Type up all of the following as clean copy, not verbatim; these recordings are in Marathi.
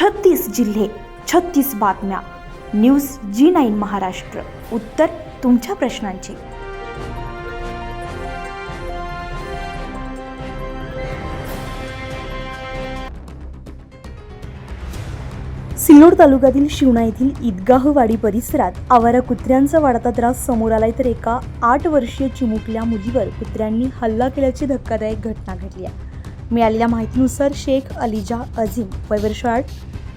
36 जिल्हे, 36 बातम्या. News G9 Maharashtra. उत्तर तुमच्या प्रश्नांची. सिल्लोड तालुक्यातील शिवणा येथील ईदगाहवाडी परिसरात आवारा कुत्र्यांचा वाढता त्रास समोर आलाय, तर एका 8 वर्षीय चिमुकल्या मुलीवर कुत्र्यांनी हल्ला केल्याची धक्कादायक घटना घडली आहे. मिळालेल्या माहितीनुसार शेख अलिजा अझीम वय वर्ष 8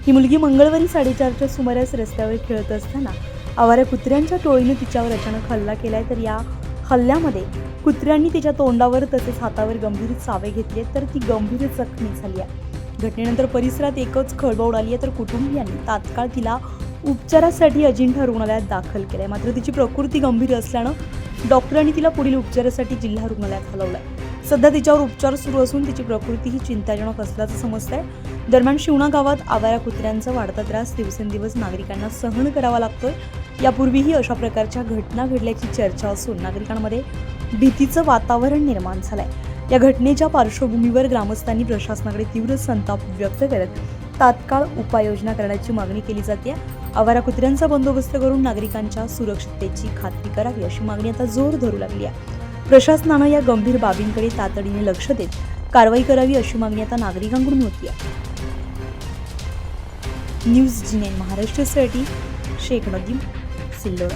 ही मुलगी मंगळवारी 4:30च्या सुमारास रस्त्यावर खेळत असताना आवारा कुत्र्यांच्या टोळीने तिच्यावर अचानक हल्ला केलाय. तर या हल्ल्यामध्ये कुत्र्यांनी तिच्या तोंडावर तसेच हातावर गंभीर चावे घेतले, तर ती गंभीर जखमी झाली आहे. घटनेनंतर परिसरात एकच खळबळ उडाली आहे, तर कुटुंबियांनी तात्काळ तिला उपचारासाठी अजिंठा रुग्णालयात दाखल केलंय. मात्र तिची प्रकृती गंभीर असल्यानं डॉक्टरांनी तिला पुढील उपचारासाठी जिल्हा रुग्णालयात हलवलंय. सध्या तिच्यावर उपचार सुरू असून तिची प्रकृती ही चिंताजनक असल्याचं समजतंय. दरम्यान शिवणा गावात आवारा कुत्र्यांचा वाढता त्रास दिवसेंदिवस नागरिकांना सहन करावा लागतोय. यापूर्वीही अशा प्रकारच्या घटना घडल्याची चर्चा असून नागरिकांमध्ये भीतीचं वातावरण निर्माण झालंय. या घटनेच्या पार्श्वभूमीवर ग्रामस्थांनी प्रशासनाकडे तीव्र संताप व्यक्त करत तात्काळ उपाययोजना करण्याची मागणी केली जाते. आवारा कुत्र्यांचा बंदोबस्त करून नागरिकांच्या सुरक्षिततेची खात्री करावी अशी मागणी आता जोर धरू लागली आहे. प्रशासनानं या गंभीर बाबींकडे तातडीने लक्ष देत कारवाई करावी अशी मागणी आता नागरिकांकडून होती आहे. न्यूज G9 महाराष्ट्रासाठी शेख नदीम, सिल्लोड.